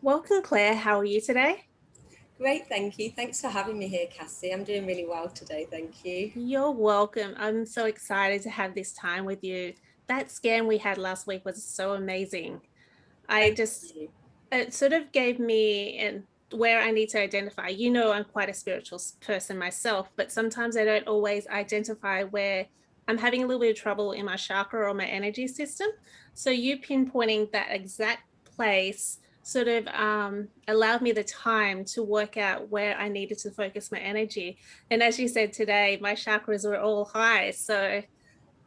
Welcome, Claire. How are you today? Great, thank you. Thanks for having me here, Cassie. I'm doing really well today, thank you. You're welcome. I'm so excited to have this time with you. That scan we had last week was so amazing. I Thank just, you. it sort of gave me and where I need to identify. I'm quite a spiritual person myself, but sometimes I don't always identify where I'm having a little bit of trouble in my chakra or my energy system. So you pinpointing that exact place sort of allowed me the time to work out where I needed to focus my energy. And as you said today, my chakras were all high. So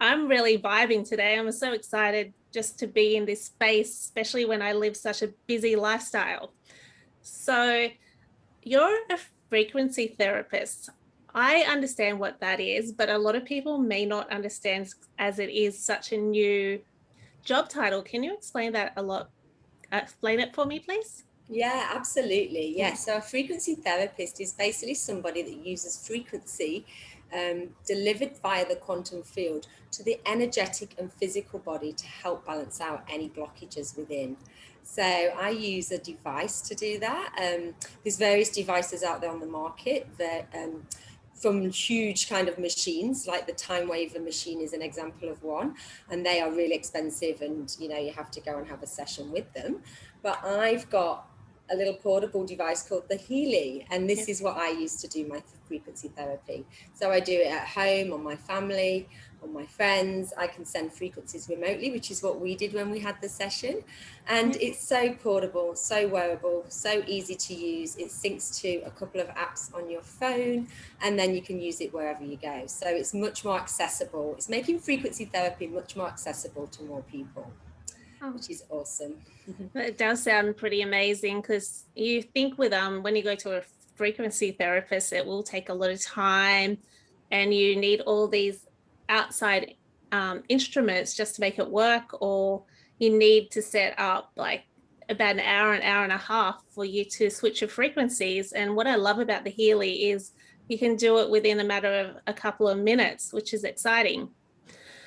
I'm really vibing today. I'm so excited just to be in this space, especially when I live such a busy lifestyle. So, you're a frequency therapist. I understand what that is, but a lot of people may not understand as it is such a new job title. Can you explain that a lot? Explain it for me, please? Yeah, absolutely. Yeah. So a frequency therapist is basically somebody that uses frequency delivered via the quantum field to the energetic and physical body to help balance out any blockages within. So I use a device to do that. There's various devices out there on the market that from huge kind of machines, like the time waver machine is an example of one, and they are really expensive, and you have to go and have a session with them. But I've got a little portable device called the Healy, and Yeah. this is what I use to do my frequency therapy. So I do it at home, on my family, on my friends. I can send frequencies remotely, which is what we did when we had the session. And Yeah. it's so portable, so wearable, so easy to use. It syncs to a couple of apps on your phone, and then you can use it wherever you go. So it's much more accessible. It's making frequency therapy much more accessible to more people, Oh, which is awesome. it does sound pretty amazing because you think with when you go to a frequency therapist, it will take a lot of time and you need all these outside instruments just to make it work, or you need to set up like about an hour and a half for you to switch your frequencies. And what I love about the Healy is you can do it within a matter of a couple of minutes, which is exciting.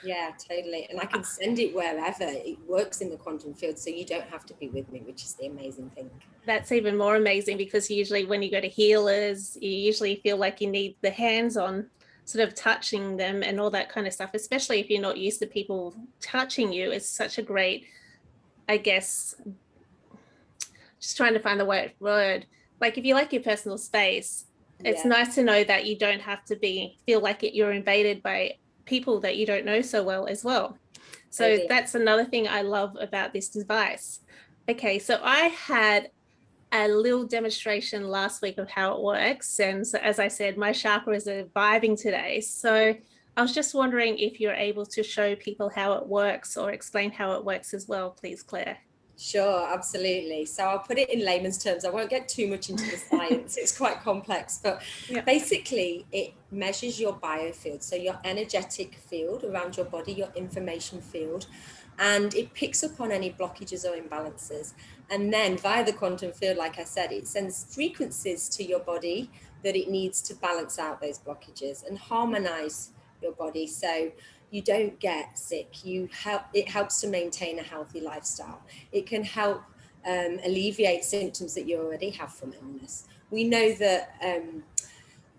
Yeah, totally. And I can send it wherever. It works in the quantum field, so you don't have to be with me, which is the amazing thing. That's even more amazing because usually when you go to healers, you usually feel like you need the hands on sort of touching them and all that kind of stuff, especially if you're not used to people touching you. It's such a great, I guess, just trying to find the right word. Like if you like your personal space, it's Yeah, nice to know that you don't have to feel like you're invaded by people that you don't know so well as well. So totally. that's another thing I love about this device. Okay, so I had a little demonstration last week of how it works. And so, as I said, my chakras are vibing today. So I was just wondering if you're able to show people how it works or explain how it works as well, please, Claire. Sure, absolutely. So I'll put it in layman's terms. I won't get too much into the science. It's quite complex, but Yeah. basically it measures your biofield, so your energetic field around your body, your information field, and it picks up on any blockages or imbalances. And then via the quantum field, like I said, it sends frequencies to your body that it needs to balance out those blockages and harmonize your body. So you don't get sick. It helps to maintain a healthy lifestyle. It can help alleviate symptoms that you already have from illness. We know that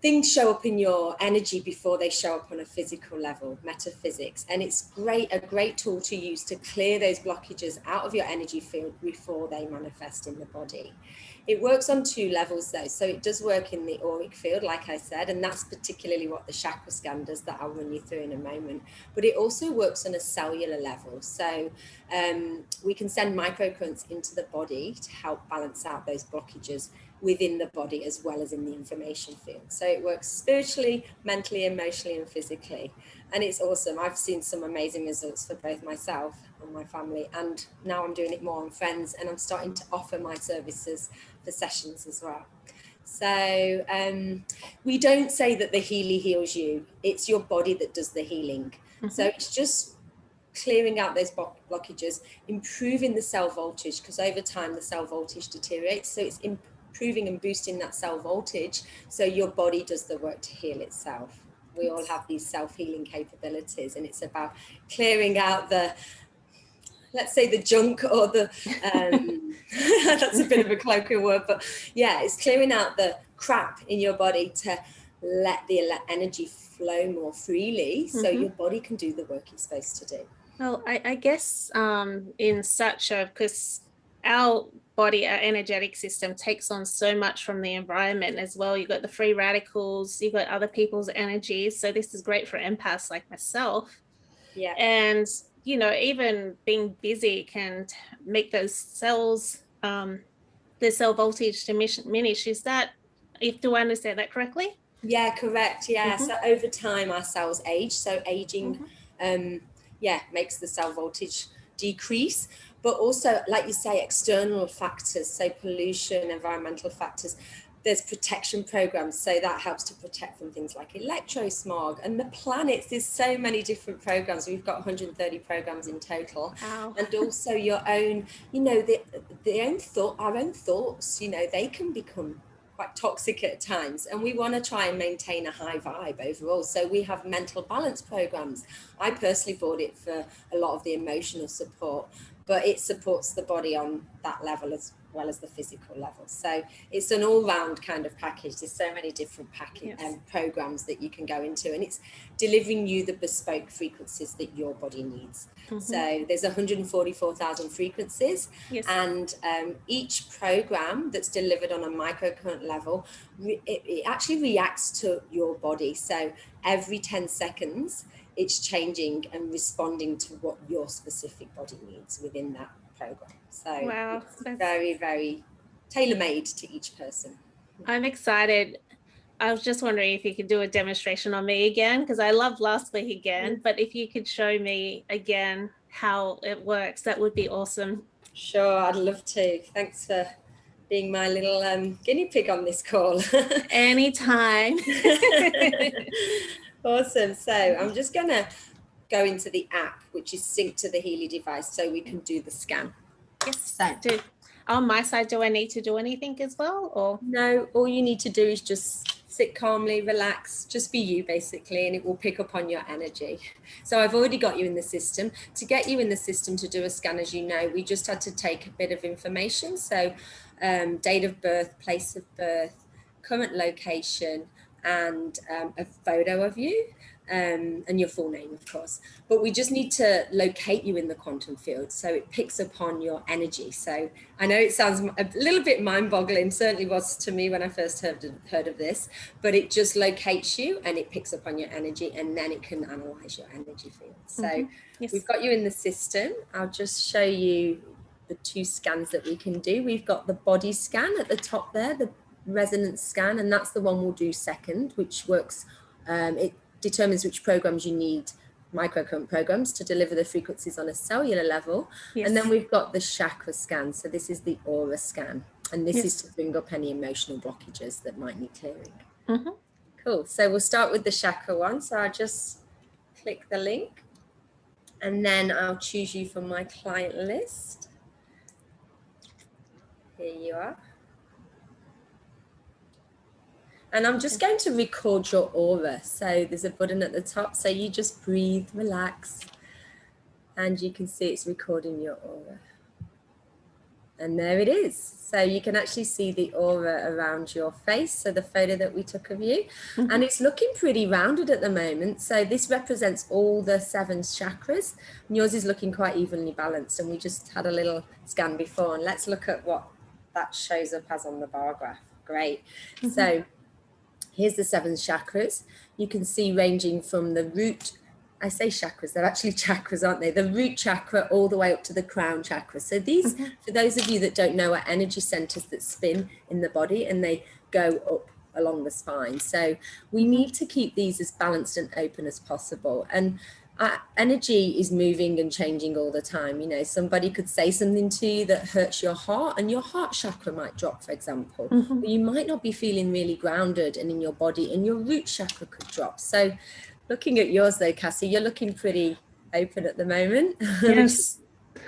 things show up in your energy before they show up on a physical level, metaphysics. And it's a great tool to use to clear those blockages out of your energy field before they manifest in the body. It works on two levels though. So it does work in the auric field, like I said, and that's particularly what the chakra scan does that I'll run you through in a moment. But it also works on a cellular level. So we can send microcurrents into the body to help balance out those blockages within the body as well as in the information field. So it works spiritually, mentally, emotionally, and physically. And it's awesome. I've seen some amazing results for both myself and my family. And now I'm doing it more on friends, and I'm starting to offer my services for sessions as well. So we don't say that the Healy heals you. It's your body that does the healing. So Mm-hmm. it's just clearing out those blockages, improving the cell voltage, because over time the cell voltage deteriorates. So it's improving and boosting that cell voltage so your body does the work to heal itself. We all have these self-healing capabilities, and it's about clearing out the let's say the junk or the that's a bit of a colloquial word, but yeah, it's clearing out the crap in your body to let the energy flow more freely, so your body can do the work it's supposed to do. Well, I guess in such a, because our body, our energetic system takes on so much from the environment as well. You've got the free radicals, you've got other people's energies. So this is great for empaths like myself. Yeah. And, you know, even being busy can make those cells, the cell voltage diminish. Is that, if do I understand that correctly? Yeah, correct. Yeah. So over time our cells age. So aging makes the cell voltage decrease. But also, like you say, external factors, so pollution, environmental factors. There's protection programs, so that helps to protect from things like electrosmog and the planets. There's so many different programs. We've got 130 programs in total. Wow. And also your own, you know, our own thoughts, you know, they can become quite toxic at times, and we want to try and maintain a high vibe overall. So we have mental balance programs. I personally bought it for a lot of the emotional support, but it supports the body on that level as well as the physical level. So it's an all-round kind of package. There's so many different programs that you can go into, and it's delivering you the bespoke frequencies that your body needs. So there's 144,000 frequencies, and each program that's delivered on a microcurrent level, it actually reacts to your body. So every 10 seconds it's changing and responding to what your specific body needs within that program. So wow, it's very, very tailor-made to each person. I'm excited. I was just wondering if you could do a demonstration on me again, because I loved last week again, but if you could show me again how it works, that would be awesome. Sure, I'd love to. Thanks for being my little guinea pig on this call. Anytime. Awesome. So I'm just going to go into the app, which is synced to the Healy device, so we can do the scan. Yes. So on my side, do I need to do anything as well, or? No, all you need to do is just sit calmly, relax, just be you basically, and it will pick up on your energy. So I've already got you in the system. To get you in the system to do a scan, as you know, we just had to take a bit of information. So date of birth, place of birth, current location, and a photo of you. And your full name, of course. But we just need to locate you in the quantum field, so it picks up on your energy. So I know it sounds a little bit mind-boggling, certainly was to me when I first heard of this, but it just locates you and it picks up on your energy, and then it can analyze your energy field. So we've got you in the system. I'll just show you the two scans that we can do. We've got the body scan at the top there, the resonance scan, and that's the one we'll do second, which works, it determines which programs you need, microcurrent programs, to deliver the frequencies on a cellular level. And then we've got the chakra scan. So this is the aura scan, and this is to bring up any emotional blockages that might need clearing. Cool. So we'll start with the chakra one. So I'll just click the link, and then I'll choose you from my client list. Here you are. And I'm just going to record your aura. So there's a button at the top. So you just breathe, relax, and you can see it's recording your aura. And there it is. So you can actually see the aura around your face. So the photo that we took of you, and it's looking pretty rounded at the moment. So this represents all the 7 chakras. And yours is looking quite evenly balanced. And we just had a little scan before, and let's look at what that shows up as on the bar graph. Great. So here's the 7 chakras. You can see ranging from the root, I say chakras, they're actually chakras, aren't they? The root chakra all the way up to the crown chakra. So these, for those of you that don't know, are energy centers that spin in the body, and they go up along the spine. So we need to keep these as balanced and open as possible. And energy is moving and changing all the time. You know, somebody could say something to you that hurts your heart, and your heart chakra might drop, for example. But you might not be feeling really grounded and in your body, and your root chakra could drop. So looking at yours though, Cassie, you're looking pretty open at the moment. Yes.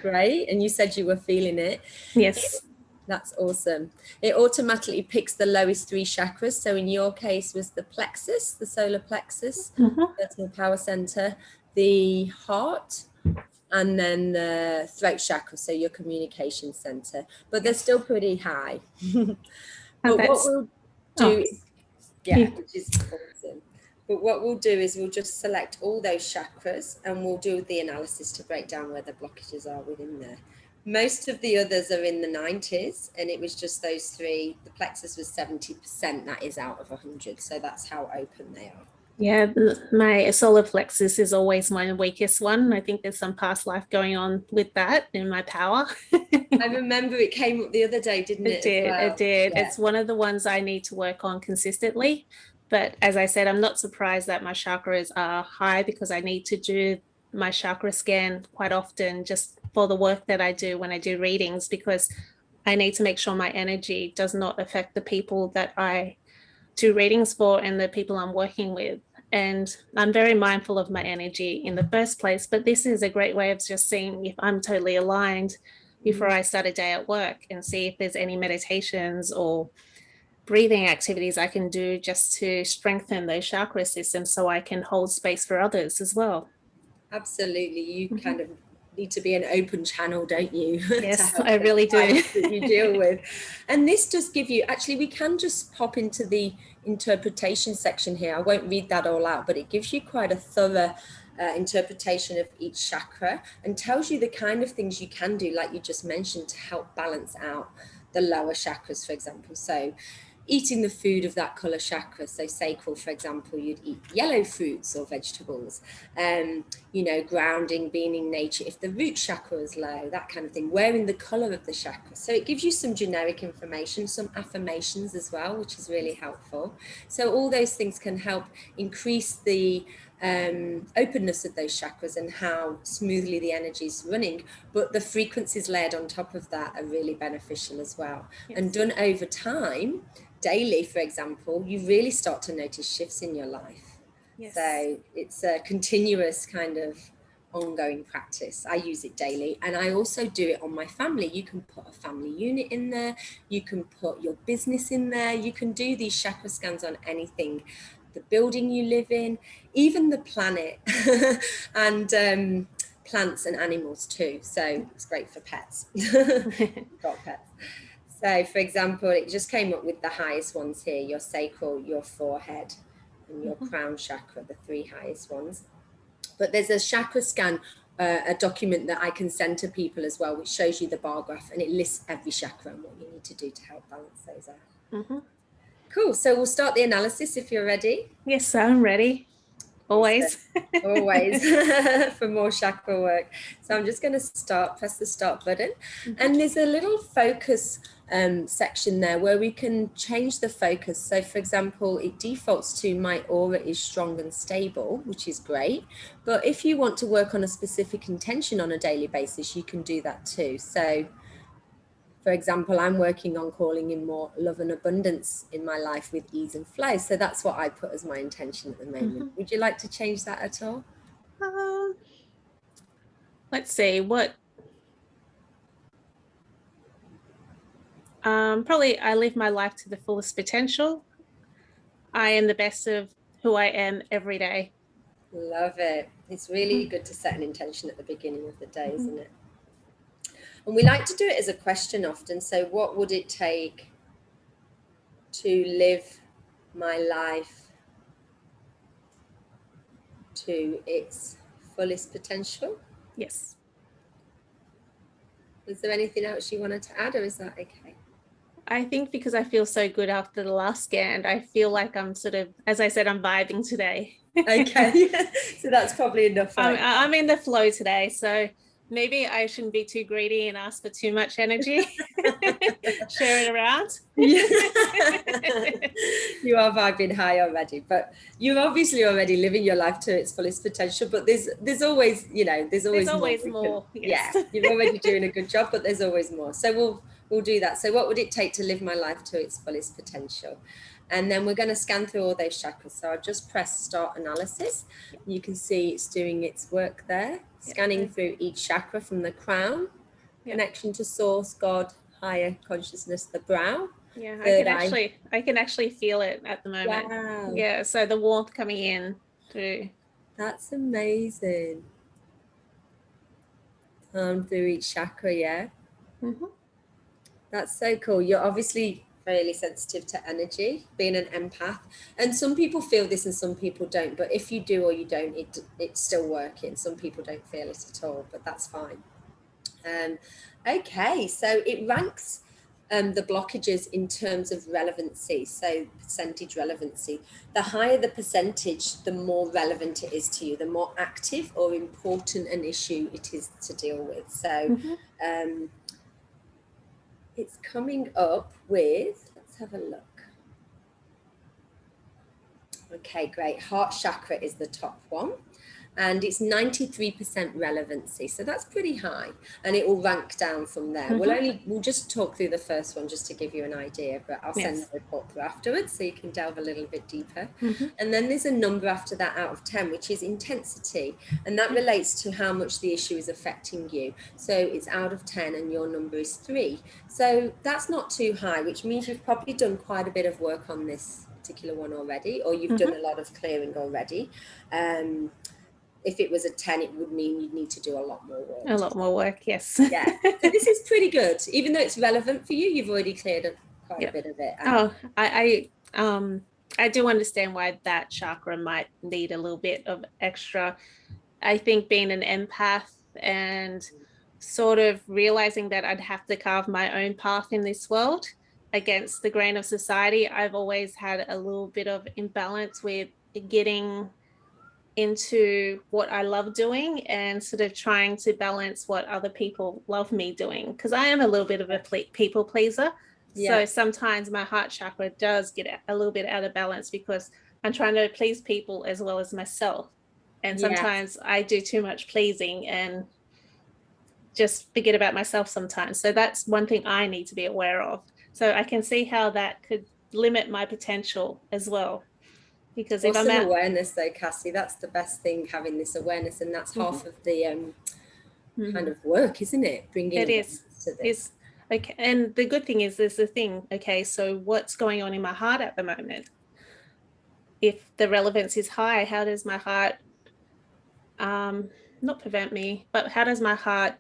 Great. And you said you were feeling it. Yes. That's awesome. It automatically picks the lowest 3 chakras. So in your case was the plexus, the solar plexus, personal power center, the heart, and then the throat chakra, so your communication center, but they're still pretty high. And But what that's, we'll oh, do, yeah, which is awesome. But what we'll do is we'll just select all those chakras and we'll do the analysis to break down where the blockages are within there. Most of the others are in the 90s, and it was just those three. The plexus was 70%, that is out of 100. So that's how open they are. yeah, my solar plexus is always my weakest one. I think there's some past life going on with that in my power. I remember it came up the other day, didn't It it, as did. It well? did. Yeah. It's one of the ones I need to work on consistently. But as I said, I'm not surprised that my chakras are high because I need to do my chakra scan quite often just for the work that I do when I do readings, because I need to make sure my energy does not affect the people that I do readings for and the people I'm working with. And I'm very mindful of my energy in the first place, but this is a great way of just seeing if I'm totally aligned before I start a day at work, and see if there's any meditations or breathing activities I can do just to strengthen those chakra systems so I can hold space for others as well. Absolutely. You Mm-hmm. kind of need to be an open channel, don't you, to Yes, help I the really do. clients that you deal with. And this does give you, actually, we can just pop into the interpretation section here. I won't read that all out, but it gives you quite a thorough interpretation of each chakra and tells you the kind of things you can do, like you just mentioned, to help balance out the lower chakras, for example. So eating the food of that color chakra, so sacral, for example, you'd eat yellow fruits or vegetables. Grounding, being in nature, if the root chakra is low, that kind of thing, wearing the color of the chakra. So it gives you some generic information, some affirmations as well, which is really helpful. So all those things can help increase the openness of those chakras and how smoothly the energy is running. But the frequencies layered on top of that are really beneficial as well. Yes. And done over time, daily, for example, you really start to notice shifts in your life. Yes. So it's a continuous kind of ongoing practice. I use it daily, and I also do it on my family. You can put a family unit in there, you can put your business in there, you can do these chakra scans on anything, the building you live in, even the planet, and plants and animals too. So it's great for pets. Got pets. So, for example, it just came up with the highest ones here: your sacral, your forehead, and your crown chakra, the three highest ones. But there's a chakra scan, a document that I can send to people as well, which shows you the bar graph, and it lists every chakra and what you need to do to help balance those out. Mm-hmm. Cool. So we'll start the analysis if you're ready. Yes, I'm ready. Awesome. Always. Always for more chakra work. So I'm just going to press the start button. And there's a little focus section there where we can change the focus. So for example, it defaults to my aura is strong and stable, which is great. But if you want to work on a specific intention on a daily basis, you can do that too. So for example, I'm working on calling in more love and abundance in my life with ease and flow. So that's what I put as my intention at the moment. Would you like to change that at all? Um, let's see what. Probably I live my life to the fullest potential. I am the best of who I am every day. Love it. It's really good to set an intention at the beginning of the day, Mm-hmm. isn't it? And we like to do it as a question often. So, what would it take to live my life to its fullest potential? Yes. Is there anything else you wanted to add, or is that okay? I think because I feel so good after the last scan, I feel like I'm sort of, as I said, I'm vibing today. Okay. So that's probably enough, right? I'm in the flow today. So maybe I shouldn't be too greedy and ask for too much energy. Share it around. Yeah. You are vibing high already, but you're obviously already living your life to its fullest potential. But there's always, there's There's always more. always more. Yes. Yeah, you're already doing a good job, but there's always more. So we'll do that. So what would it take to live my life to its fullest potential? And then we're going to scan through all those chakras. So I'll just press start analysis. You can see it's doing its work there, scanning through each chakra from the crown, connection to source, God, higher consciousness, the brow. Yeah, Third I can actually feel it at the moment. Wow. Yeah, so the warmth coming in through. That's amazing. Through each chakra, yeah. Mm-hmm. That's so cool. You're obviously fairly sensitive to energy, being an empath. And some people feel this and some people don't. But if you do or you don't, it's still working. Some people don't feel it at all, but that's fine. Okay, so it ranks the blockages in terms of relevancy, so percentage relevancy. The higher the percentage, the more relevant it is to you, the more active or important an issue it is to deal with. So Mm-hmm. it's coming up with, let's have a look. Okay, great. Heart chakra is the top one. And it's 93% relevancy. So that's pretty high. And it will rank down from there. We'll just talk through the first one just to give you an idea, but I'll send the report through afterwards so you can delve a little bit deeper. And then there's a number after that out of 10, which is intensity. And that relates to how much the issue is affecting you. So it's out of 10 and your number is 3. So that's not too high, which means you've probably done quite a bit of work on this particular one already, or you've done a lot of clearing already. If it was a 10, it would mean you'd need to do a lot more work. A lot more work, yes. Yeah. So this is pretty good. Even though it's relevant for you, you've already cleared quite a bit of it out. I do understand why that chakra might need a little bit of extra. I think being an empath and sort of realizing that I'd have to carve my own path in this world against the grain of society, I've always had a little bit of imbalance with getting into what I love doing and sort of trying to balance what other people love me doing, because I am a little bit of a people pleaser. Yeah. So sometimes my heart chakra does get a little bit out of balance because I'm trying to please people as well as myself. And sometimes I do too much pleasing and just forget about myself sometimes. So that's one thing I need to be aware of. So I can see how that could limit my potential as well. Because if I'm Awesome at awareness though, Cassie. That's the best thing, having this awareness, and that's half of the kind of work, isn't it? Bringing it awareness is. to this. It's okay. And the good thing is there's the thing, okay, so what's going on in my heart at the moment? If the relevance is high, how does my heart not prevent me, but how does my heart,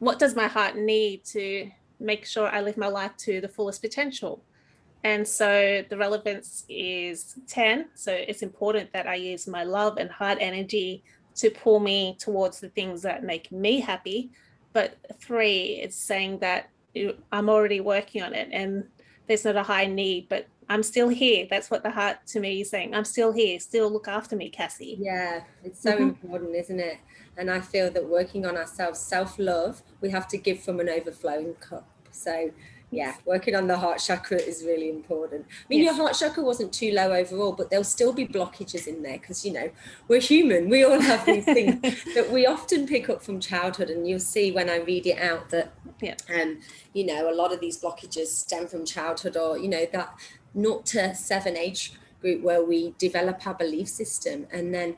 what does my heart need to make sure I live my life to the fullest potential? And so the relevance is 10. So it's important that I use my love and heart energy to pull me towards the things that make me happy. But 3, it's saying that I'm already working on it and there's not a high need, but I'm still here. That's what the heart to me is saying. I'm still here. Still look after me, Cassie. Yeah, it's so important, isn't it? And I feel that working on ourselves, self-love, we have to give from an overflowing cup. So yeah, working on the heart chakra is really important. I mean, your heart chakra wasn't too low overall, but there'll still be blockages in there because, you know, we're human. We all have these things that we often pick up from childhood. And you'll see when I read it out that, you know, a lot of these blockages stem from childhood, or, you know, that 0 to 7 age group where we develop our belief system, and then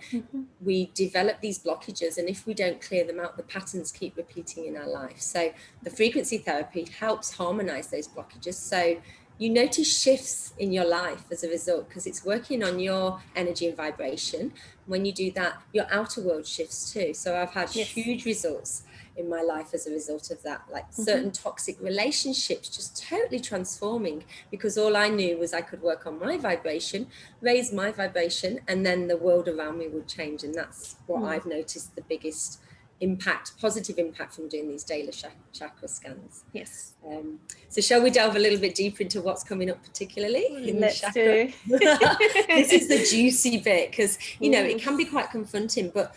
we develop these blockages, and if we don't clear them out, the patterns keep repeating in our life. So the frequency therapy helps harmonize those blockages, so you notice shifts in your life as a result, because it's working on your energy and vibration. When you do that, your outer world shifts too. So I've had huge results in my life as a result of that, like certain toxic relationships just totally transforming, because all I knew was I could work on my vibration, raise my vibration, and then the world around me would change. And that's what I've noticed the biggest impact, positive impact, from doing these daily chakra scans. Yes. So shall we delve a little bit deeper into what's coming up particularly in the chakra? This is the juicy bit, because, you know, it can be quite confronting, but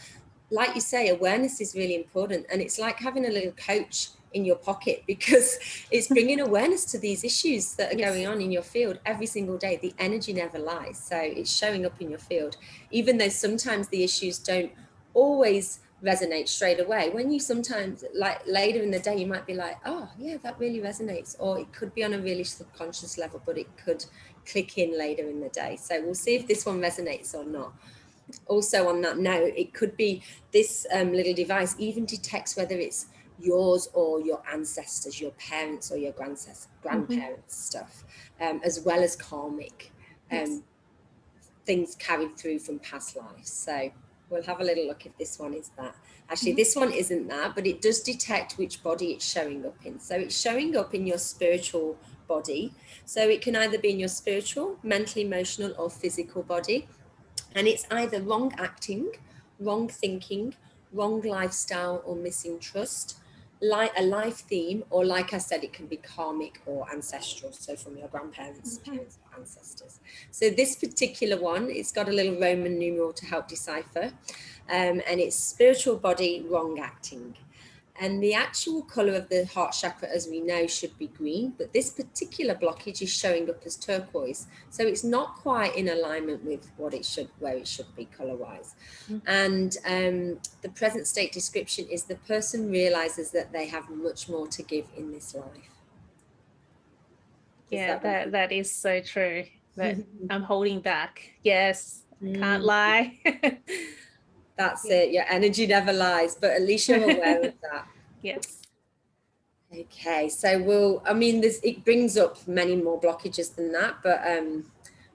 like you say, awareness is really important. And it's like having a little coach in your pocket, because it's bringing awareness to these issues that are going on in your field every single day. The energy never lies. So it's showing up in your field, even though sometimes the issues don't always resonate straight away. When you sometimes, like later in the day, you might be like, oh yeah, that really resonates, or it could be on a really subconscious level, but it could click in later in the day. So we'll see if this one resonates or not. Also on that note, it could be this little device even detects whether it's yours or your ancestors, your parents or your grandparents stuff, as well as karmic things carried through from past lives. So We'll have a little look if this one is that. Actually, this one isn't that, but it does detect which body it's showing up in. So it's showing up in your spiritual body. So it can either be in your spiritual, mental, emotional, or physical body. And it's either wrong acting, wrong thinking, wrong lifestyle, or missing trust, like a life theme, or like I said, it can be karmic or ancestral, so from your grandparents, parents, or ancestors. So this particular one, it's got a little Roman numeral to help decipher, and it's spiritual body, wrong acting. And the actual color of the heart chakra, as we know, should be green, but this particular blockage is showing up as turquoise. So it's not quite in alignment with what it should, where it should be color wise. And the present state description is the person realizes that they have much more to give in this life. Yeah, that is so true. That I'm holding back. Yes, I can't lie. That's it. Your energy never lies, but at least you're aware of that. Yes. Okay, so it brings up many more blockages than that, but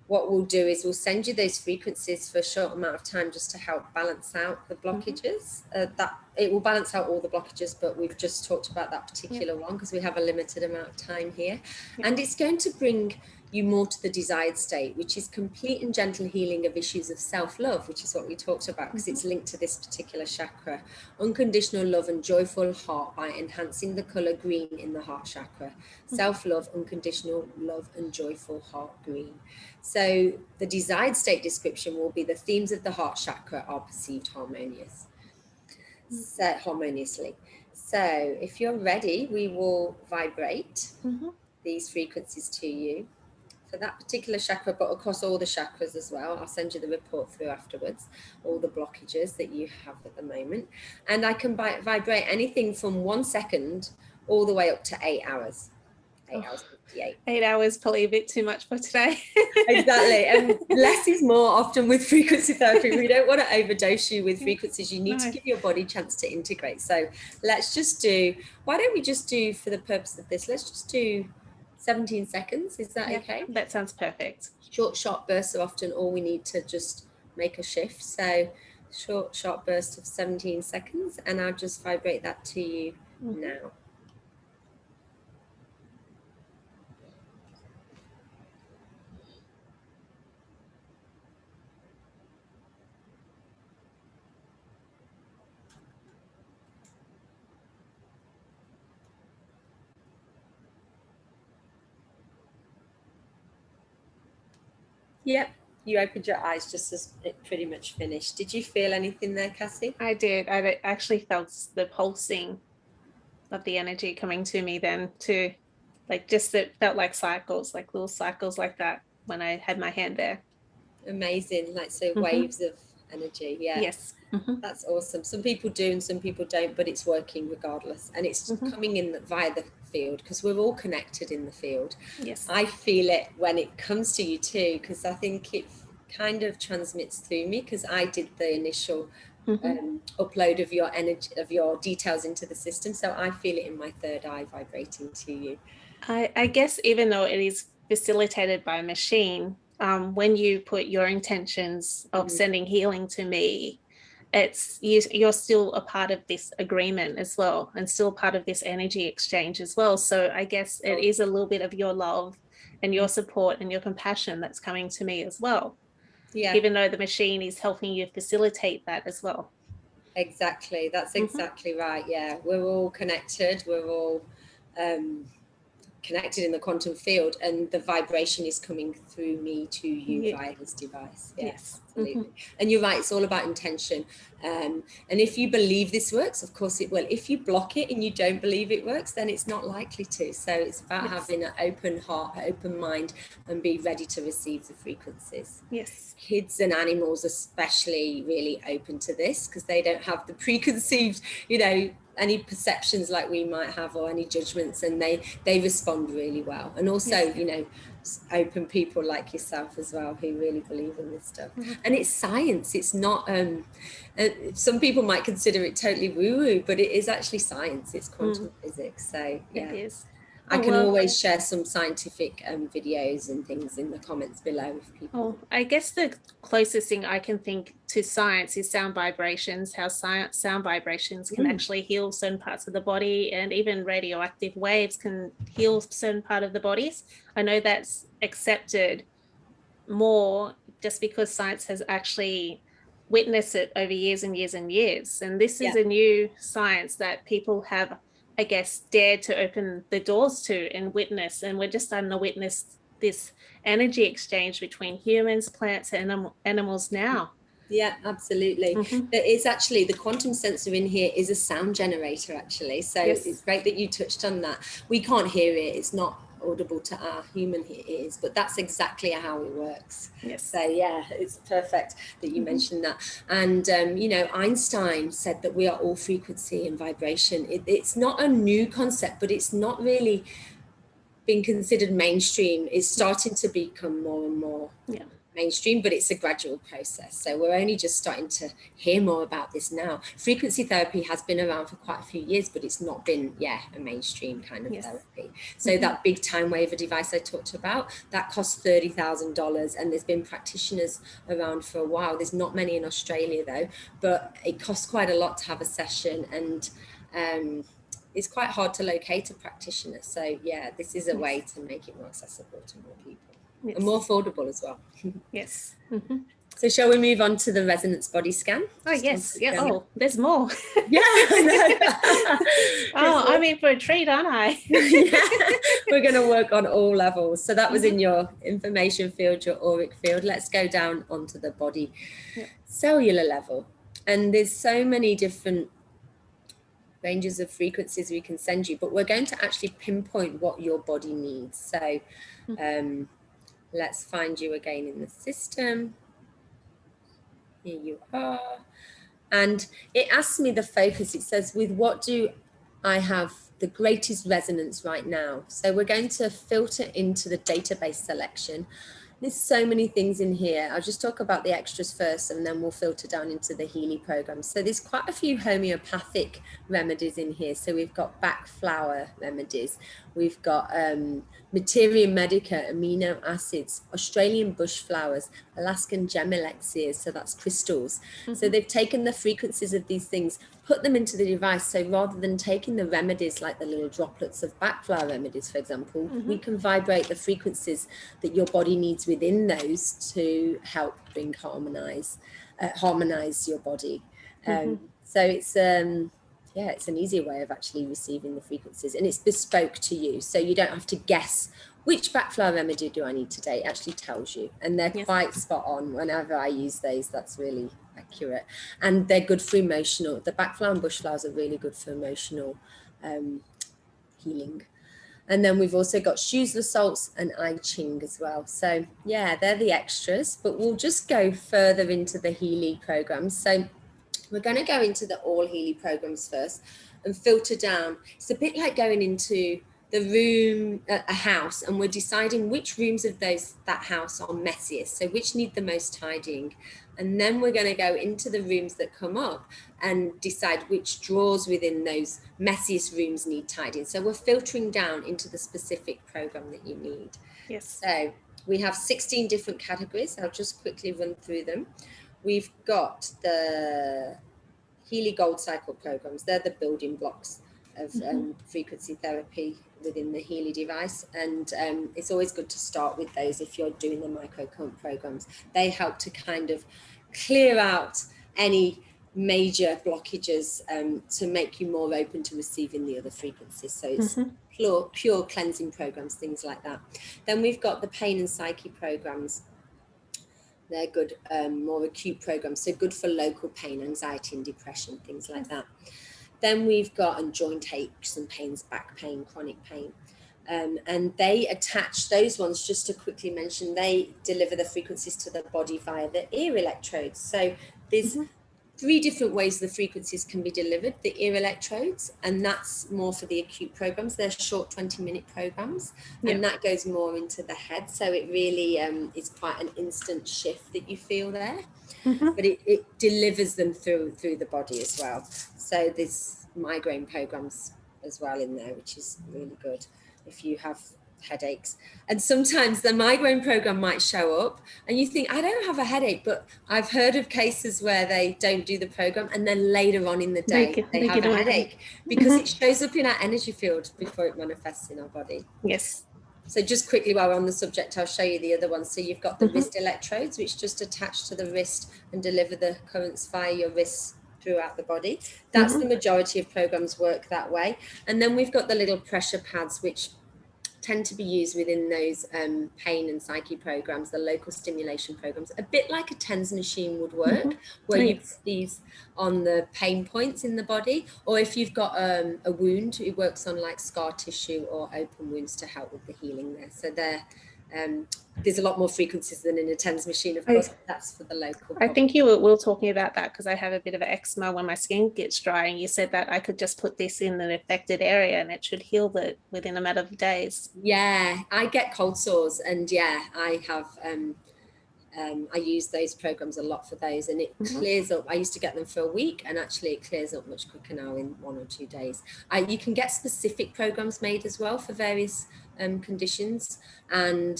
what we'll do is we'll send you those frequencies for a short amount of time just to help balance out the blockages. That it will balance out all the blockages, but we've just talked about that particular one because we have a limited amount of time here. And it's going to bring you more to the desired state, which is complete and gentle healing of issues of self-love, which is what we talked about because it's linked to this particular chakra. Unconditional love and joyful heart by enhancing the color green in the heart chakra. Self-love, unconditional love and joyful heart green. So the desired state description will be the themes of the heart chakra are perceived harmoniously. So if you're ready, we will vibrate these frequencies to you for that particular chakra, but across all the chakras as well. I'll send you the report through afterwards, all the blockages that you have at the moment. And I can vibrate anything from 1 second all the way up to 8 hours. 8 hours 58. 8 hours, probably a bit too much for today. Exactly. And less is more often with frequency therapy. We don't want to overdose you with frequencies. You need to give your body a chance to integrate. So let's just why don't we just do, for the purpose of this, let's just do 17 seconds. Is that okay? That sounds perfect. Short bursts are often all we need to just make a shift. So short burst of 17 seconds, and I'll just vibrate that to you now. Yep, you opened your eyes just as it pretty much finished. Did you feel anything there, Cassie? I did. I actually felt the pulsing of the energy coming to me then too. Like just it felt like cycles, like little cycles like that when I had my hand there. Amazing. Like waves of energy. Yeah. Yes. That's awesome. Some people do and some people don't, but it's working regardless. And it's coming in via the field because we're all connected in the field. Yes. I feel it when it comes to you too, because I think it kind of transmits through me because I did the initial upload of your energy, of your details into the system. So I feel it in my third eye vibrating to you. I guess even though it is facilitated by a machine, when you put your intentions of sending healing to me, it's you're still a part of this agreement as well, and still part of this energy exchange as well. So I guess it is a little bit of your love and your support and your compassion that's coming to me as well. Yeah. Even though the machine is helping you facilitate that as well. Exactly. That's exactly right. Yeah. We're all connected. We're all connected in the quantum field, and the vibration is coming through me to you via this device. Yes, absolutely. And you're right, it's all about intention. And if you believe this works, of course it will. If you block it and you don't believe it works, then it's not likely to. So it's about having an open heart, an open mind, and be ready to receive the frequencies. Yes. Kids and animals especially really open to this because they don't have the preconceived, any perceptions like we might have or any judgments, and they respond really well. And also open people like yourself as well who really believe in this stuff. And it's science. It's not some people might consider it totally woo-woo, but it is actually science. It's quantum physics. So yeah, it is. I Oh, can well, always share some scientific videos and things in the comments below if people. oh, I guess the closest thing I can think to science is sound vibrations, how science, sound vibrations can Mm. actually heal certain parts of the body, and even radioactive waves can heal certain part of the bodies. I know that's accepted more just because science has actually witnessed it over years and years and years. And this is Yeah. a new science that people have, I guess, dared to open the doors to and witness. And we're just starting to witness this energy exchange between humans, plants, and animals now. Yeah, absolutely. Mm-hmm. There is actually the quantum sensor in here is a sound generator, actually. So it's Yes. great that you touched on that. We can't hear it, it's not audible to our human ears, but that's exactly how it works. Yes. So yeah, it's perfect that you Mm-hmm. mentioned that. And you know, Einstein said that we are all frequency and vibration. It's not a new concept, but it's not really being considered mainstream. It's starting to become more and more Yeah. mainstream, but it's a gradual process. So we're only just starting to hear more about this now. Frequency therapy has been around for quite a few years, but it's not been, a mainstream kind of Yes. therapy. So that big time waver device I talked about, that costs $30,000, and there's been practitioners around for a while. There's not many in Australia though, but it costs quite a lot to have a session, and it's quite hard to locate a practitioner. So yeah, this is a way to make it more accessible to more people. Yes. And more affordable as well. Yes. Mm-hmm. So shall we move on to the resonance body scan? Oh, Just yes. Yeah. demo. Oh, there's more. Yeah, I know. Oh, I'm in for a treat, aren't I? Yeah, we're going to work on all levels. So that was in Mhm. your information field, your auric field. Let's go down onto the body Yep. cellular level. And there's so many different ranges of frequencies we can send you, but we're going to actually pinpoint what your body needs. So let's find you again in the system. Here you are. And it asks me the focus. It says, with what do I have the greatest resonance right now? So we're going to filter into the database selection. There's so many things in here. I'll just talk about the extras first, and then we'll filter down into the Healy program. So there's quite a few homeopathic remedies in here. So we've got Bach flower remedies. We've got Materia Medica, amino acids, Australian bush flowers, Alaskan gem elixirs. So that's crystals. So they've taken the frequencies of these things, put them into the device. So rather than taking the remedies like the little droplets of Bach flower remedies, for example, we can vibrate the frequencies that your body needs within those to help bring harmonize your body. So it's it's an easier way of actually receiving the frequencies, and it's bespoke to you, so you don't have to guess which Bach flower remedy do I need today. It actually tells you, and they're quite spot on. Whenever I use those, that's really accurate, and they're good for emotional. The Bach flower and bush flowers are really good for emotional healing. And then we've also got Schussler salts and I Ching as well. So yeah, they're the extras, but we'll just go further into the Healy programs. So we're going to go into the all Healy programs first and filter down. It's a bit like going into the room, a house, and we're deciding which rooms of that house are messiest, so which need the most tidying. And then we're going to go into the rooms that come up and decide which drawers within those messiest rooms need tidying. So we're filtering down into the specific program that you need. Yes. So we have 16 different categories. I'll just quickly run through them. We've got the Healy Gold Cycle programs. They're the building blocks of frequency therapy within the Healy device. And it's always good to start with those if you're doing the microcurrent programs. They help to kind of clear out any major blockages to make you more open to receiving the other frequencies. So it's pure cleansing programs, things like that. Then we've got the pain and psyche programs. They're good, more acute programs, so good for local pain, anxiety and depression, things like that. Then we've got joint aches and pains, back pain, chronic pain. And they attach those ones, just to quickly mention, they deliver the frequencies to the body via the ear electrodes. So there's 3 different ways the frequencies can be delivered. The ear electrodes, and that's more for the acute programs. They're short 20-minute programs, and that goes more into the head. So it really is quite an instant shift that you feel there. But it delivers them through the body as well. So there's migraine programs as well in there, which is really good. if you have headaches. And sometimes the migraine program might show up and you think, I don't have a headache, but I've heard of cases where they don't do the program and then later on in the day they have get a on. headache because it shows up in our energy field before it manifests in our body. Yes. So just quickly, while we're on the subject, I'll show you the other one. So you've got the wrist electrodes, which just attach to the wrist and deliver the currents via your wrists throughout the body. That's the majority of programs work that way. And then we've got the little pressure pads, which tend to be used within those pain and psyche programs, the local stimulation programs, a bit like a TENS machine would work, where you put these on the pain points in the body, or if you've got a wound, it works on like scar tissue or open wounds to help with the healing there. So there's a lot more frequencies than in a TENS machine, of course. That's for the local. I think you were talking about that because I have a bit of eczema when my skin gets dry, and you said that I could just put this in the affected area and it should heal it within a matter of days. Yeah, I get cold sores, and yeah, I have I use those programs a lot for those, and it clears up. I used to get them for a week, and actually it clears up much quicker now in 1 or 2 days. You can get specific programs made as well for various conditions, and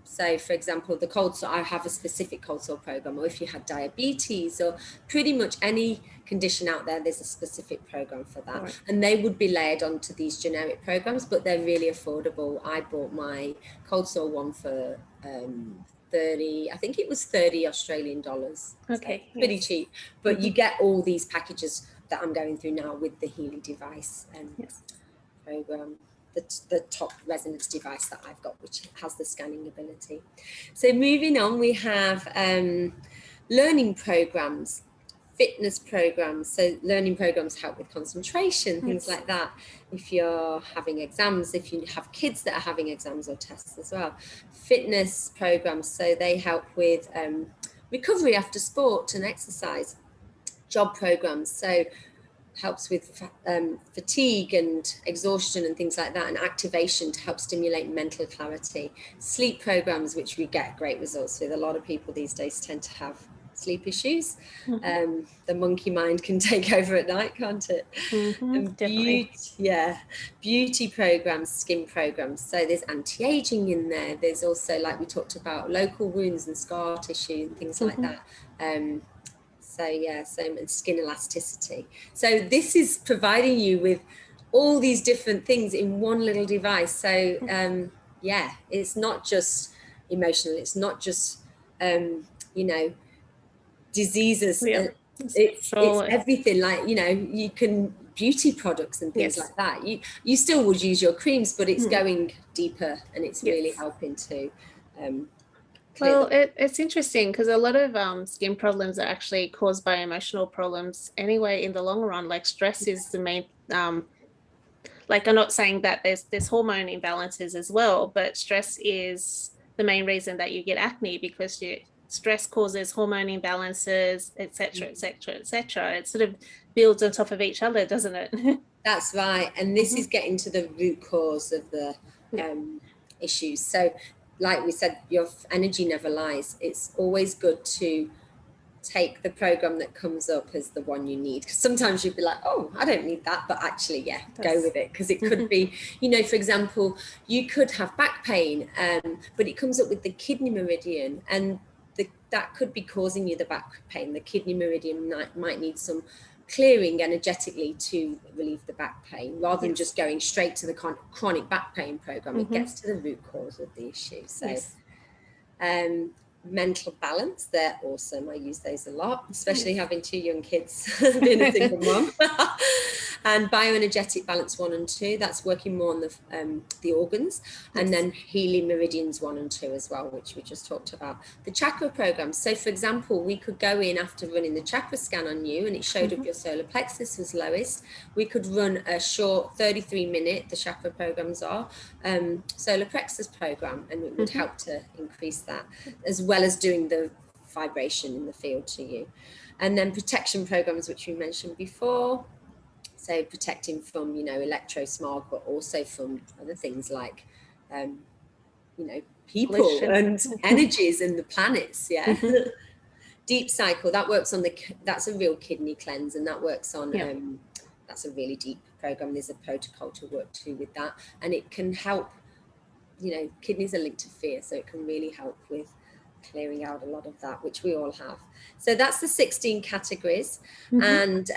so for example, the cold sore, I have a specific cold sore program, or if you had diabetes or pretty much any condition out there, there's a specific program for that. And they would be layered onto these generic programs, but they're really affordable. I bought my cold sore one for 30, I think it was 30 Australian dollars. Okay. So pretty cheap, but you get all these packages that I'm going through now with the Healy device program, the top resonance device that I've got, which has the scanning ability. So moving on, we have learning programs, fitness programs. So learning programs help with concentration, things like that. If you're having exams, if you have kids that are having exams or tests as well. Fitness programs, so they help with recovery after sport and exercise. Job programs, so helps with fatigue and exhaustion and things like that, and activation to help stimulate mental clarity. Sleep programs, which we get great results with. A lot of people these days tend to have sleep issues. The monkey mind can take over at night, can't it? And beauty programs, skin programs. So there's anti-aging in there. There's also, like we talked about, local wounds and scar tissue and things like that. So and skin elasticity. So this is providing you with all these different things in one little device. So it's not just emotional. It's not just diseases. It's everything. Like, you can beauty products and things like that. You still would use your creams, but it's going deeper, and it's really helping to. Well, it's interesting because a lot of skin problems are actually caused by emotional problems anyway in the long run. Like stress is the main, like I'm not saying that there's hormone imbalances as well, but stress is the main reason that you get acne, because stress causes hormone imbalances, etc., etc., etc. It sort of builds on top of each other, doesn't it? That's right. And this is getting to the root cause of the issues. So like we said, your energy never lies. It's always good to take the program that comes up as the one you need. Because sometimes you'd be like, oh, I don't need that. But actually, go with it. Because it could be, for example, you could have back pain, but it comes up with the kidney meridian. And that could be causing you the back pain. The kidney meridian might need some clearing energetically to relieve the back pain, rather than just going straight to the chronic back pain program. It gets to the root cause of the issue. So mental balance, they're awesome. I use those a lot, especially having 2 young kids, being a single mom. And bioenergetic balance 1 and 2, that's working more on the organs. And then healing meridians 1 and 2 as well, which we just talked about. The chakra programs, so for example, we could go in after running the chakra scan on you and it showed up your solar plexus was lowest. We could run a short 33-minute, the chakra programs are, solar plexus program, and it would help to increase that, as well as doing the vibration in the field to you. And then protection programs, which we mentioned before, so protecting from electrosmog, but also from other things like people pollution and energies and the planets. Deep cycle, that works on that's a real kidney cleanse, and that works on that's a really deep program, there's a protocol to work to with that, and it can help. Kidneys are linked to fear, so it can really help with clearing out a lot of that, which we all have. So that's the 16 categories. And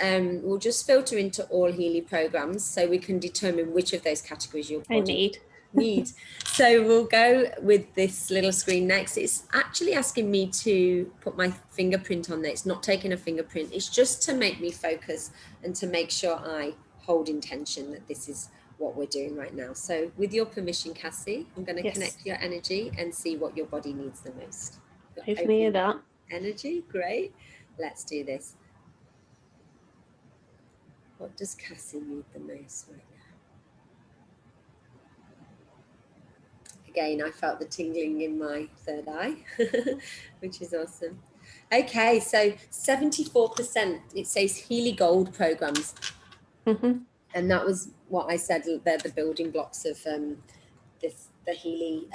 we'll just filter into all Healy programs so we can determine which of those categories your body needs. So we'll go with this little screen next. It's actually asking me to put my fingerprint on there. It's not taking a fingerprint. It's just to make me focus and to make sure I hold intention that this is what we're doing right now. So with your permission, Cassie, I'm going to connect your energy and see what your body needs the most. Opening it up. Energy, great. Let's do this. What does Cassie need the most right now? Again, I felt the tingling in my third eye, which is awesome. Okay, so 74%, it says Healy Gold programs. And that was what I said, they're the building blocks of the Healy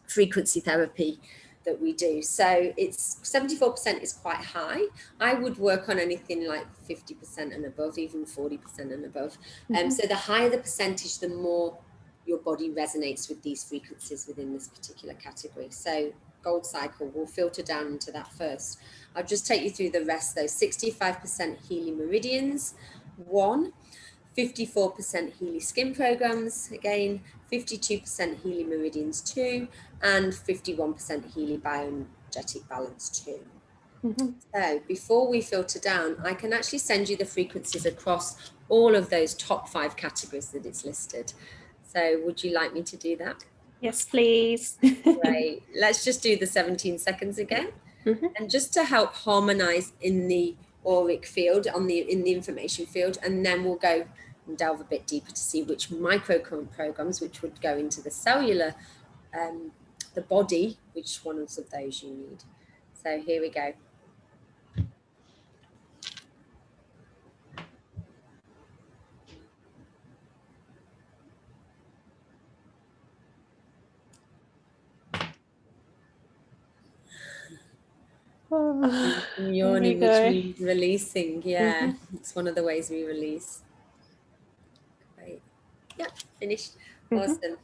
frequency therapy that we do. So it's 74% is quite high. I would work on anything like 50% and above, even 40% and above. So the higher the percentage, the more your body resonates with these frequencies within this particular category. So Gold Cycle will filter down into that first. I'll just take you through the rest though. 65% Healy Meridians, 54% Healy Skin programs, again, 52% Healy Meridians 2, and 51% Healy Bioenergetic Balance 2. So before we filter down, I can actually send you the frequencies across all of those top 5 categories that it's listed. So would you like me to do that? Yes, please. Great. Let's just do the 17 seconds again. And just to help harmonize in the auric field, in the information field, and then we'll go and delve a bit deeper to see which microcurrent programs, which would go into the cellular, the body, which ones of those you need. So here we go. Yawning, which means releasing. Yeah, it's one of the ways we release. Great. Yeah, finished. Awesome.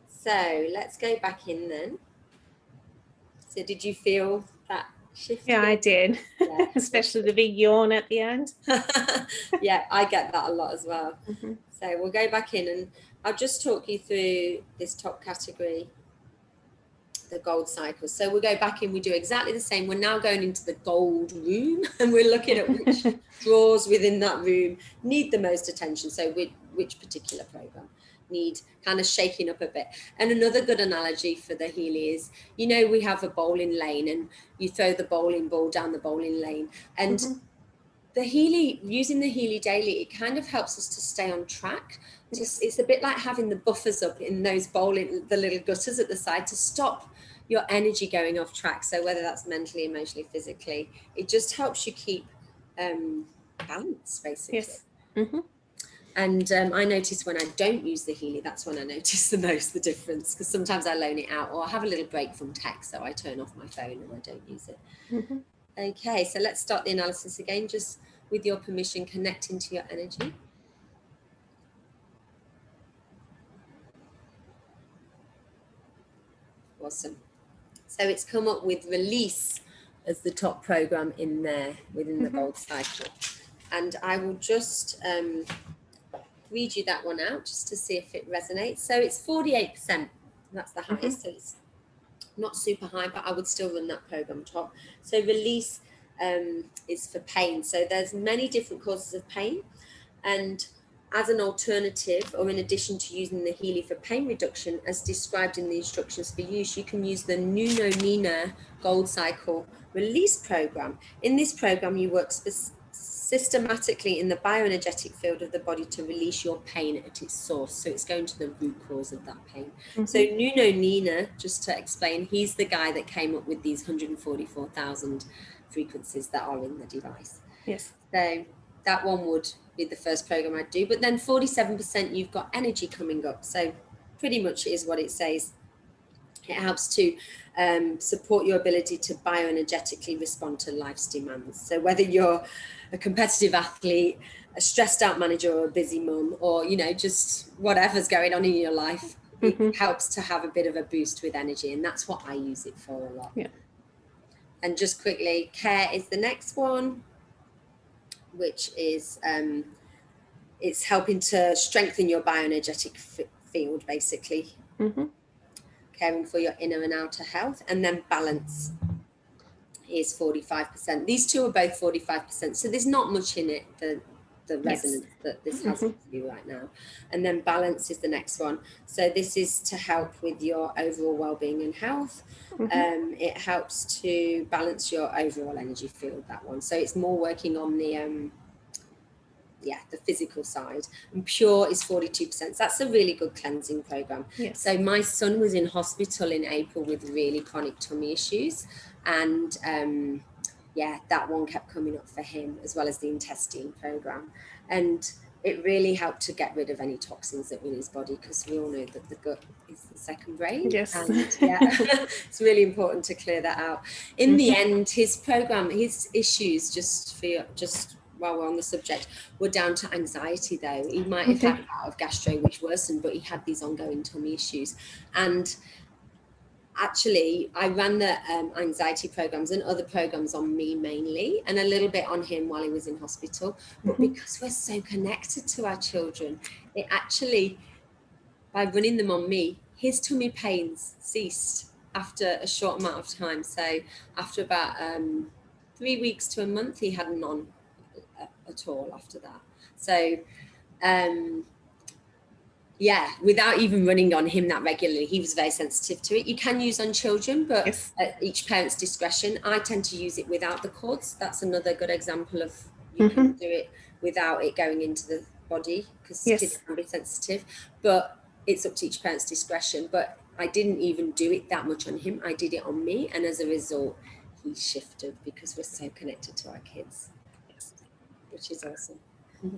So let's go back in then. So did you feel that shift? Yeah, I did. Yeah. Especially the big yawn at the end. Yeah, I get that a lot as well. So we'll go back in and I'll just talk you through this top category, the Gold Cycle. So we'll go back in, we do exactly the same. We're now going into the gold room and we're looking at which drawers within that room need the most attention. So which particular program need kind of shaking up a bit. And another good analogy for the Healy is, we have a bowling lane and you throw the bowling ball down the bowling lane, and the Healy, using the Healy daily, it kind of helps us to stay on track. It's a bit like having the buffers up in those bowling, the little gutters at the side, to stop your energy going off track. So whether that's mentally, emotionally, physically, it just helps you keep balance, basically. Yes. And I notice when I don't use the Healy, that's when I notice the most the difference, because sometimes I loan it out or I have a little break from tech, so I turn off my phone and I don't use it. Okay, so let's start the analysis again, just with your permission, connecting to your energy. Awesome. So it's come up with release as the top program in there within the Gold Cycle. And I will just read you that one out just to see if it resonates. So it's 48%. That's the highest. So it's not super high, but I would still run that program top. So release is for pain. So there's many different causes of pain, and as an alternative, or in addition to using the Healy for pain reduction, as described in the instructions for use, you can use the Nuno Nina Gold Cycle release program. In this program, you work systematically in the bioenergetic field of the body to release your pain at its source. So it's going to the root cause of that pain. So Nuno Nina, just to explain, he's the guy that came up with these 144,000 frequencies that are in the device. Yes. So that one would be the first program I'd do. But then 47%, you've got energy coming up. So pretty much is what it says. It helps to support your ability to bioenergetically respond to life's demands. So whether you're a competitive athlete, a stressed out manager or a busy mum, or, you know, just whatever's going on in your life, it helps to have a bit of a boost with energy. And that's what I use it for a lot. Yeah. And just quickly, care is the next one, which is it's helping to strengthen your bioenergetic field, basically. Caring for your inner and outer health. And then balance is 45%. These two are both 45%. So there's not much in it, the resonance that this has with you right now. And then balance is the next one. So this is to help with your overall well-being and health. It helps to balance your overall energy field, that one. So it's more working on the physical side. And pure is 42%. So that's a really good cleansing program. So my son was in hospital in April with really chronic tummy issues, and that one kept coming up for him, as well as the intestine program. And it really helped to get rid of any toxins that were in his body, because we all know that the gut is the second brain. And it's really important to clear that out. In the end, his program, his issues, while we're on the subject, were down to anxiety, though. He might have had a bout of gastro, which worsened, but he had these ongoing tummy issues. And actually, I ran the anxiety programs and other programs on me mainly, and a little bit on him while he was in hospital. But because we're so connected to our children, it actually, by running them on me, his tummy pains ceased after a short amount of time. So after about 3 weeks to a month, he had none at all after that. So without even running on him that regularly, he was very sensitive to it. You can use on children, but at each parent's discretion. I tend to use it without the cords. That's another good example of you can do it without it going into the body, because kids can be sensitive, but it's up to each parent's discretion. But I didn't even do it that much on him. I did it on me, and as a result, he shifted, because we're so connected to our kids, which is awesome.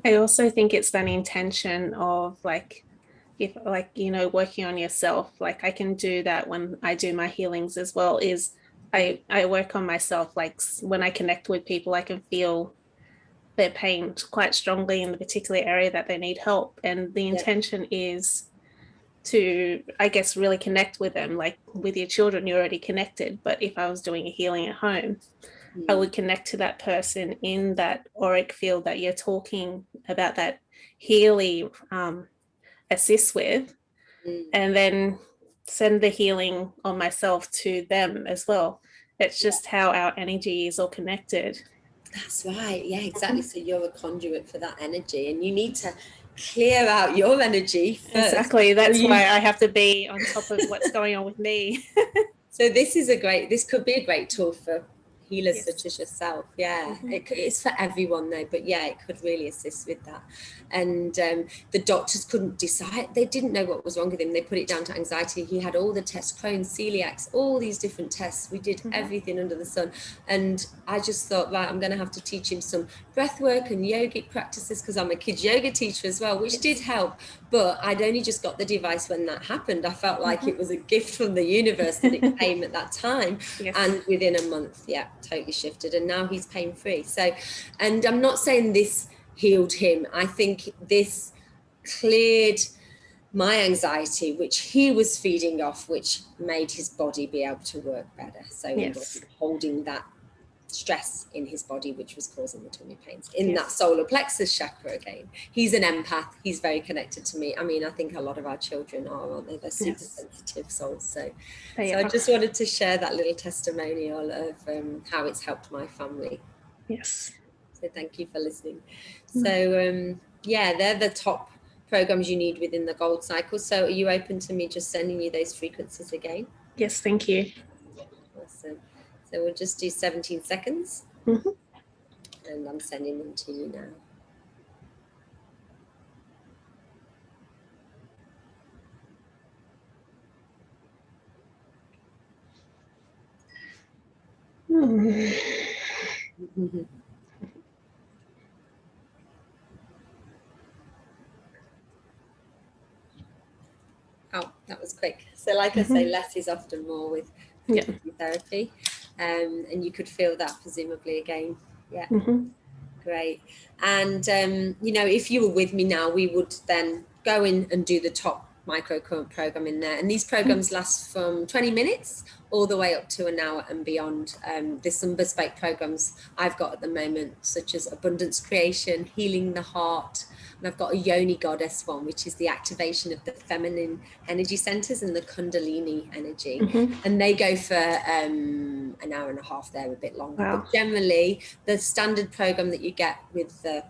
I also think it's that intention of working on yourself. Like I can do that when I do my healings as well, is I work on myself. Like when I connect with people, I can feel their pain quite strongly in the particular area that they need help. And the intention is to, I guess, really connect with them. Like with your children, you're already connected. But if I was doing a healing at home, I would connect to that person in that auric field that you're talking about, that healing assists with, and then send the healing on myself to them as well. It's just how our energy is all connected. That's right. Yeah, exactly. So you're a conduit for that energy, and you need to clear out your energy first. Exactly. That's why I have to be on top of what's going on with me. So this could be a great tool for healers such as yourself. It's for everyone though, but it could really assist with that. And the doctors couldn't decide. They didn't know what was wrong with him. They put it down to anxiety. He had all the tests, Crohn's, celiacs, all these different tests. We did everything under the sun. And I just thought, right, I'm going to have to teach him some breath work and yogic practices, because I'm a kids yoga teacher as well, which did help. But I'd only just got the device when that happened. I felt like it was a gift from the universe that it came at that time. And within a month, totally shifted. And now he's pain-free. So, and I'm not saying this healed him. I think this cleared my anxiety, which he was feeding off, which made his body be able to work better. So he wasn't holding that stress in his body, which was causing the tummy pains in that solar plexus chakra again. He's an empath. He's very connected to me. I mean, I think a lot of our children are, aren't they? They're super sensitive souls. So I just wanted to share that little testimonial of how it's helped my family. So thank you for listening. So they're the top programs you need within the gold cycle. So are you open to me just sending you those frequencies again? Yes, thank you. Awesome. So we'll just do 17 seconds. And I'm sending them to you now. Oh, that was quick. So like I say, less is often more with therapy. And you could feel that presumably again. Great. And, if you were with me now, we would then go in and do the top microcurrent program in there. And these programs last from 20 minutes all the way up to an hour and beyond. There's some bespoke programs I've got at the moment, such as abundance creation, healing the heart. And I've got a Yoni goddess one, which is the activation of the feminine energy centers and the Kundalini energy. And they go for an hour and a half. They're a bit longer. Wow. But generally, the standard program that you get with the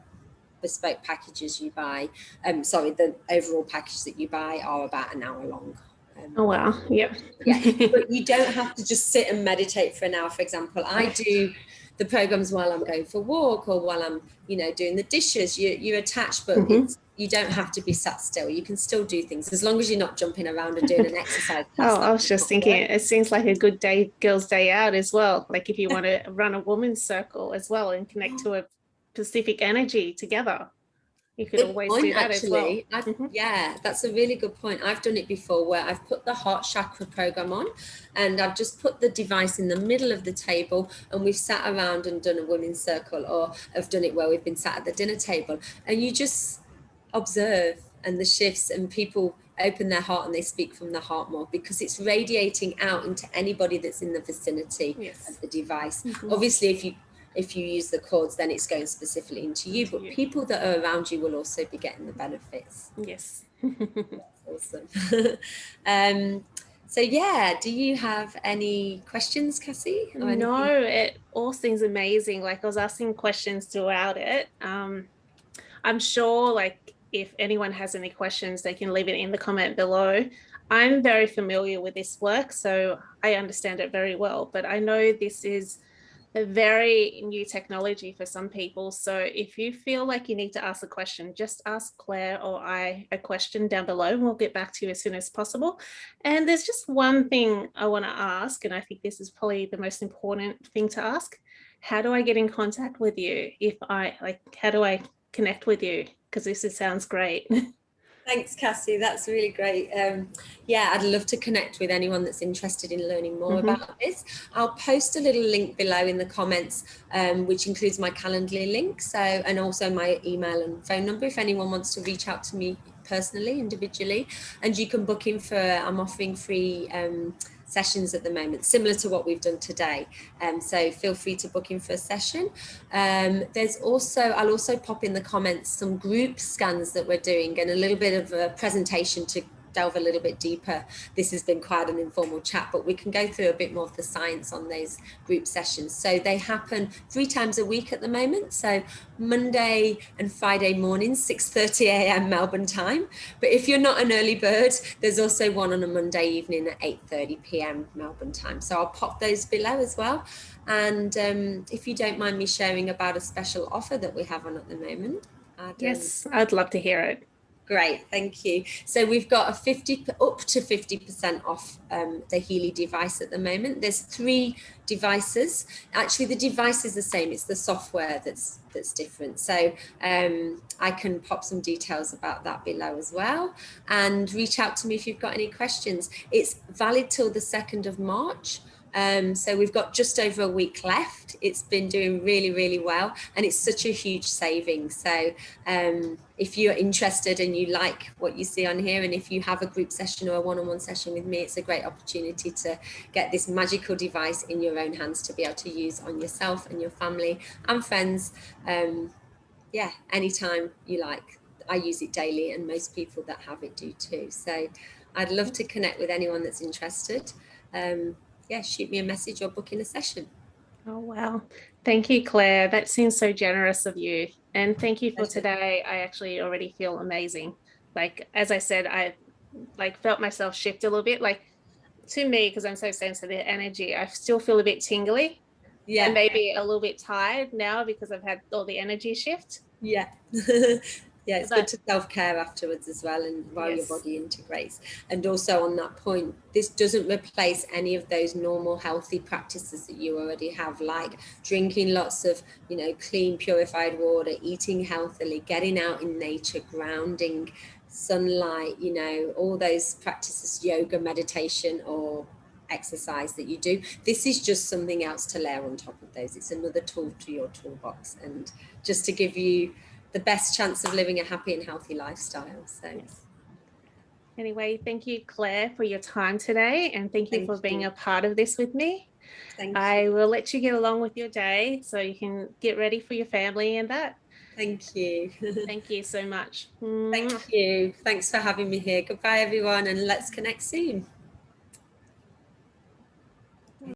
bespoke packages you buy, the overall package that you buy are about an hour long. Oh, wow. Yep. Yeah, but you don't have to just sit and meditate for an hour. For example, I do the programs while I'm going for a walk or while I'm, doing the dishes. You attach, but you don't have to be sat still. You can still do things as long as you're not jumping around and doing an exercise class. Oh, I was just thinking, it seems like a good girls' day out as well. Like if you want to run a woman's circle as well and connect to a specific energy together, you could always do that as well. Yeah, that's a really good point. I've done it before where I've put the heart chakra program on and I've just put the device in the middle of the table and we've sat around and done a women's circle, or I've done it where we've been sat at the dinner table and you just observe and the shifts, and people open their heart and they speak from the heart more because it's radiating out into anybody that's in the vicinity of the device. Obviously, if you use the cords, then it's going specifically into you, but people that are around you will also be getting the benefits. Yes. That's awesome. So yeah, do you have any questions, Cassie? No, it all seems amazing. Like I was asking questions throughout it. I'm sure like if anyone has any questions, they can leave it in the comment below. I'm very familiar with this work, so I understand it very well, but I know this is a very new technology for some people. So if you feel like you need to ask a question, just ask Claire or I a question down below and we'll get back to you as soon as possible. And there's just one thing I want to ask, and I think this is probably the most important thing to ask. How do I get in contact with you? How do I connect with you? Because this sounds great. Thanks, Cassie. That's really great. I'd love to connect with anyone that's interested in learning more about this. I'll post a little link below in the comments, which includes my Calendly link. And also my email and phone number if anyone wants to reach out to me personally, individually. And you can book in I'm offering free sessions at the moment, similar to what we've done today. So feel free to book in for a session. I'll also pop in the comments some group scans that we're doing and a little bit of a presentation to delve a little bit deeper. This has been quite an informal chat, but we can go through a bit more of the science on those group sessions. So they happen 3 times a week at the moment. So Monday and Friday mornings, 6:30 a.m. Melbourne time. But if you're not an early bird, there's also one on a Monday evening at 8:30 p.m. Melbourne time. So I'll pop those below as well. And if you don't mind me sharing about a special offer that we have on at the moment. Yes, I'd love to hear it. Great, thank you. So we've got up to 50% off the Healy device at the moment. There's 3 devices. Actually, the device is the same. It's the software that's different. So I can pop some details about that below as well. And reach out to me if you've got any questions. It's valid till the 2nd of March. So we've got just over a week left. It's been doing really, really well, and it's such a huge saving. So if you're interested and you like what you see on here, and if you have a group session or a one-on-one session with me, it's a great opportunity to get this magical device in your own hands to be able to use on yourself and your family and friends. Anytime you like. I use it daily, and most people that have it do too. So I'd love to connect with anyone that's interested. Shoot me a message or book in a session. Oh, wow. Thank you, Claire. That seems so generous of you. And thank you for today. I actually already feel amazing. Like, as I said, I felt myself shift a little bit. Like to me, because I'm so sensitive to energy, I still feel a bit tingly. Yeah. And maybe a little bit tired now because I've had all the energy shift. Yeah. Yeah, it's good to self-care afterwards as well, and while your body integrates. And also on that point, this doesn't replace any of those normal healthy practices that you already have, like drinking lots of, clean, purified water, eating healthily, getting out in nature, grounding, sunlight, all those practices, yoga, meditation, or exercise that you do. This is just something else to layer on top of those. It's another tool to your toolbox, and just to give you the best chance of living a happy and healthy lifestyle. So Yes. Anyway, thank you, Claire, for your time today, and thank you thank for being you. a part of this with me. Thank I you. will let you get along with your day so you can get ready for your family and that. Thank you. Thank you so much. Thank you. Thanks for having me here. Goodbye, everyone, and let's connect soon.